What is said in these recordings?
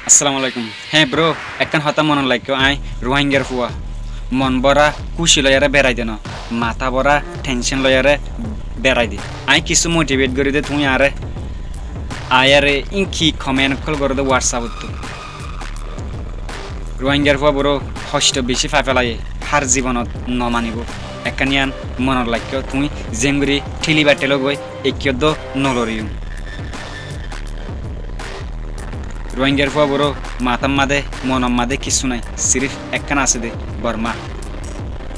আসসালামু আলাইকুম। হ্যাঁ ব্রো, একখান হতা মন লাগতো আই রোহিঙ্গার ফুয়া মন বরা খুশি লয়ারে বেড়াই দেন, মাথা বরা টেনশন লয়ারে বেড়াই দি। আই কিছু মোটিভেট করি দে তুমি আরে আয়ারে ইনকি কমেন্ট কল করে দে হোয়াটসঅ্যাপ তো রোহিঙ্গার ফুয়া বড় কষ্ট বেশি ফাই ফেলাই হার জীবনত নমানিব একখানিয়ান মনের লাগতো তুমি জেঙ্গুরি ঠেলি বাটেলো গই একিয়দ নলরিও রোহিঙ্গার ফুয়া বড় মাতাম মাদে মনম মাদে কিছু নাই, সিরিফ একখান আছে দে বর্মা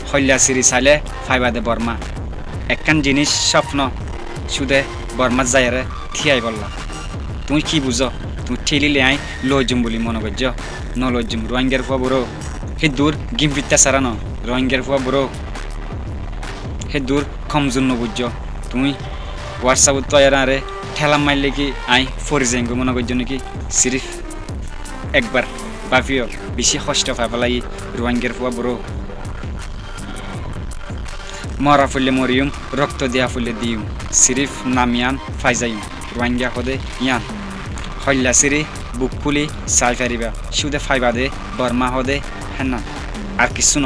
হল্লা সিরি চাইলে ফাইবা দে বর্মা একখান জিনিস স্বপ্ন সুদে বর্মা যায়ারে থিয়াই বললা তুমি কি বুঝো তুমি ঠেলিলে আই লইজম বলি মনে করছ নলইজম রোহিঙ্গার ফুয়া বড় হে দূর গিমফিত্তা সারা ন রোহিঙ্গার ফুয়া বড় হে দূর কমজোর নবুঝ তুমি হোয়াটসঅ্যাপ তৈরি ঠেলা মারলে কি আই ফরি যাইব মনে করছ নাকি সিরিফ একবার ভাবিও বেশি কষ্ট পাই পেলাই রোহিঙ্গার ফুয়া বড় মরা ফুললে মরিয়ম রক্ত দিয়া ফুললে দিও সিরিফ নামিয়ান ফাইজাইম রোহিঙ্গা হদে ইয়ান হল্লা সিরি বুক ফুলি চাই ফারিবা সুদে ফাইবা দে বর্মা হদে হেনা আর কিছু ন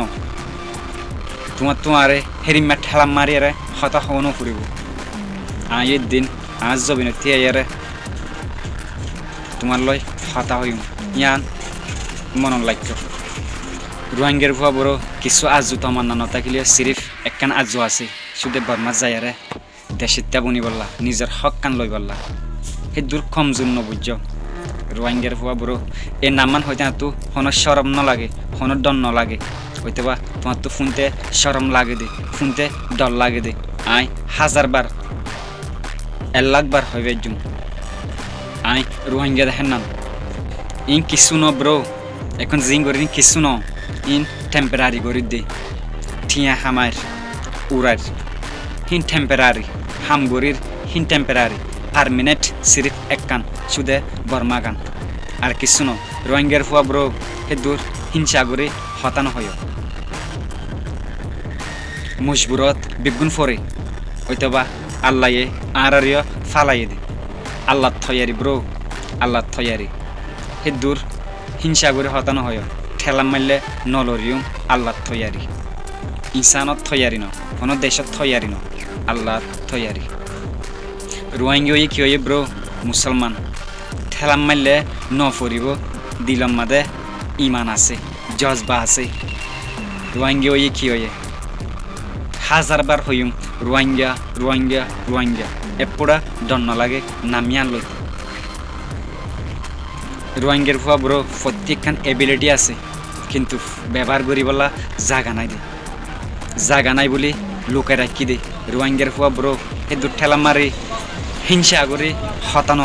তোমারে হেরিমা ঠেলা মারিয়ারে হতা হওয়ানো ফুরিব আয়ের দিন আজ জবিনে তিয়ারে তোমার লয় হতা হইম ইয়ান মন লাগতো রোহিঙ্গার ফুয়া বড় কিছু আজু তো আমার নানা থাকিলে সিরিফ একখান আজু আছে সুদে বর্মা যায়ারে দেশের তেবনি বললা নিজের হক কান লই বললা সেই দূর কমজোর নবুঝ রোহিঙ্গার ফুয়া বড় এ নামান হইতে তো কোনো সরম নলাগে কোনো ডর নলাগে হইতে বা তোমার তো শুনতে সরম লাগে দে শুনতে ডর লাগে দে আই 1000 বার 1 লাখ বার হইবে জুম আই রোহিঙ্গা দেখেন নাম ইন কিছু ন ব্রো এখন জিং করি কিছু ন ইন টেম্পোরারি করি দে ঠিয়া হামার উড়ার হিন টেম্পোরারি হামগরির হিন টেম্পোরারি পারমানেন্ট সিরিফ একখান সুদে বর্মা গান আর কিছু ন রোহিঙ্গার ফুয়া ব্রো হে দূর হিংসা করে হতানো হয় মজবুরত বিগুন ফরে হইতে বা আল্লাহে আরিয় ফালাই দে আল্লাহ থয়ারি ব্রো আল্লাহ থয়ারি হে দূর হিংসা করে হতানো হয় ঠেলা মারলে নলরিয়ম আল্লাহ থয়ারি ইনসানত থয়ারি ন কোনো দেশত থয়ারি ন আল্লাহ থয়ারি রোহিঙ্গা কি হয়ে ব্রো মুসলমান ঠেলা মারলে ন ফরিব দিলম মাদে ইমান আছে জজবা আছে রোহিঙ্গা কি হয়ে 1000 বার হইম রোহিঙ্গা রোহিঙ্গা রোহিঙ্গা এপড়া ডর লাগে নামিয়ান লই রোহিঙ্গার ফুয়া বড় প্রত্যেকখান এবিলিটি আছে কিন্তু ব্যবহার করি বলা জাগা নাই দে জাগা নাই বলি লোকে রাখি দে রোহিঙ্গার ফুয়া বড় এ দু ঠেলা মারি হিংসা করে হতানো